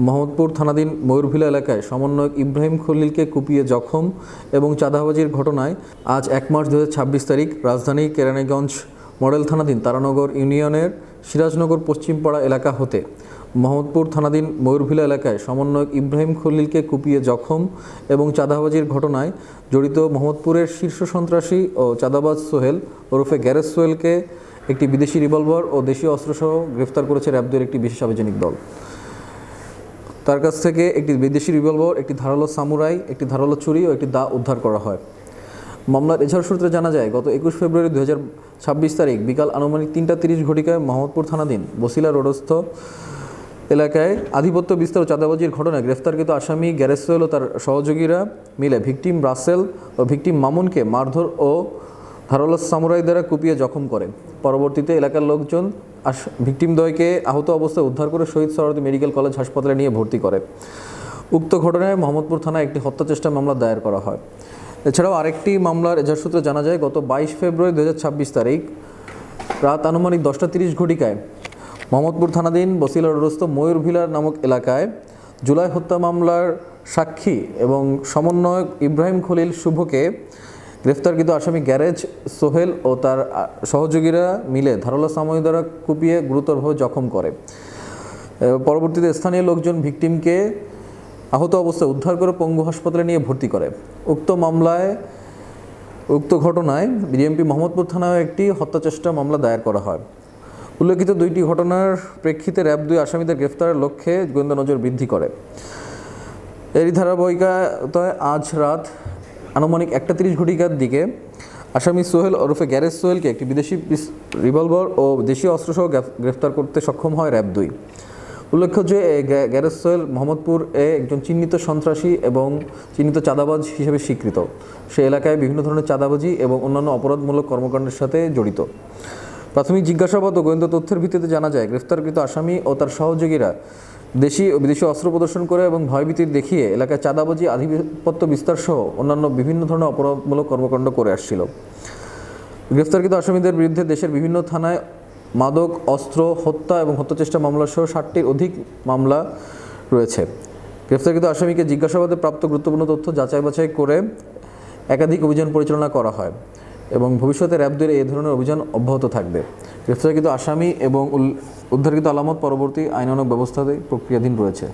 মোহাম্মদপুর থানাধীন ময়ূরভিলা এলাকায় সমন্বয়ক ইব্রাহিম খলিলকে কুপিয়ে জখম এবং চাঁদাবাজির ঘটনায় আজ 1 মার্চ 2026 তারিখ রাজধানীর কেরানীগঞ্জ মডেল থানাধীন তারানগর ইউনিয়নের সিরাজনগর পশ্চিমপাড়া এলাকা হতে মোহাম্মদপুর থানাধীন ময়ূরভিলা এলাকায় সমন্বয়ক ইব্রাহিম খলিলকে কুপিয়ে জখম এবং চাঁদাবাজির ঘটনায় জড়িত মোহাম্মদপুরের শীর্ষ সন্ত্রাসী ও চাঁদাবাজ সোহেল ওরফে গ্যারেজ সোহেলকে একটি বিদেশি রিভলভার ও দেশীয় অস্ত্রসহ গ্রেফতার করেছে র্যাব-2 একটি বিশেষ আভিযানিক দল। তার কাছ থেকে একটি বিদেশি রিভলভার, একটি ধারালো সামুরাই, একটি ধারালো ছুরি ও একটি দা উদ্ধার করা হয়। মামলার এজাহার সূত্রে জানা যায়, গত 21 ফেব্রুয়ারি 2026 তারিখ বিকাল আনুমানিক 3টা 30 ঘটিকায় মোহাম্মদপুর থানাধীন বসিলা রোডস্থ এলাকায় আধিপত্য বিস্তার ও চাঁদাবাজির ঘটনায় গ্রেফতারকৃত আসামি গ্যারেজ সোহেল ও তার সহযোগীরা মিলে ভিকটিম রাসেল ও ভিকটিম মামুনকে মারধর ও ধারালো সামুরাই দ্বারা কুপিয়ে জখম করে। পরবর্তীতে এলাকার লোকজন ভিকটিমদ্বয়কে আহত অবস্থায় উদ্ধার করে শহীদ সোহরাওয়ার্দী মেডিকেল কলেজ হাসপাতালে নিয়ে ভর্তি করে। উক্ত ঘটনায় মোহাম্মদপুর থানায় একটি হত্যাচেষ্টা মামলা দায়ের করা হয়। এছাড়াও আরেকটি মামলার এজাহার সূত্রে জানা যায়, গত 22 ফেব্রুয়ারি 2026 তারিখ রাত আনুমানিক 10টা 30 ঘটিকায় মোহাম্মদপুর থানাধীন বসিলা রোডস্থ ময়ূরভিলা নামক এলাকায় জুলাই হত্যা মামলার সাক্ষী এবং সমন্বয়ক ইব্রাহিম খলিল শুভকে গ্রেফতারকৃত আসামি গ্যারেজ সোহেল ও তার সহযোগীরা মিলে ধারালো সামুরাই দ্বারা কুপিয়ে গুরুতরভাবে জখম করে। পরবর্তীতে স্থানীয় লোকজন ভিকটিমকে আহত অবস্থায় উদ্ধার করে পঙ্গু হাসপাতালে নিয়ে ভর্তি করে। উক্ত ঘটনায় বিএমপি মোহাম্মদপুর থানায় একটি হত্যাচেষ্টা মামলা দায়ের করা হয়। উল্লেখিত দুইটি ঘটনার প্রেক্ষিতে র্যাব-2 আসামিদের গ্রেফতারের লক্ষ্যে গোয়েন্দা নজর বৃদ্ধি করে। এরই ধারাবাহিকতায় আজ রাত আনুমানিক 1টা 30 ঘটিকার দিকে আসামি সোহেল ওরফে গ্যারেজ সোহেলকে একটি বিদেশি রিভলভার ও দেশীয় অস্ত্রসহ গ্রেফতার করতে সক্ষম হয় র্যাব-2। উল্লেখ্য যে গ্যারেজ সোহেল মোহাম্মদপুর একজন চিহ্নিত সন্ত্রাসী এবং চিহ্নিত চাঁদাবাজ হিসেবে স্বীকৃত। সে এলাকায় বিভিন্ন ধরনের চাঁদাবাজি এবং অন্যান্য অপরাধমূলক কর্মকাণ্ডের সাথে জড়িত। প্রাথমিক জিজ্ঞাসাবাদ ও গোয়েন্দা তথ্যের ভিত্তিতে জানা যায়, গ্রেফতারকৃত আসামি ও তার সহযোগীরা দেশি ও বিদেশি অস্ত্র প্রদর্শন করে এবং ভয়ভীতি দেখিয়ে এলাকায় চাঁদাবাজি, আধিপত্য বিস্তার সহ অন্যান্য বিভিন্ন ধরনের অপরাধমূলক কর্মকাণ্ড করে আসছিল। গ্রেফতারকৃত আসামিদের বিরুদ্ধে দেশের বিভিন্ন থানায় মাদক, অস্ত্র, হত্যা এবং হত্যাচেষ্টা মামলা সহ 60টির অধিক মামলা রয়েছে। গ্রেফতারকৃত আসামিকে জিজ্ঞাসাবাদে প্রাপ্ত গুরুত্বপূর্ণ তথ্য যাচাই বাছাই করে একাধিক অভিযান পরিচালনা করা হয় এবং ভবিষ্যতে র্যাব-2 এই ধরনের অভিযান অব্যাহত থাকবে। গ্রেফতারকৃত আসামি এবং উদ্ধারকৃত আলামত পরবর্তী আইনানুগ ব্যবস্থাতে প্রক্রিয়াধীন রয়েছে।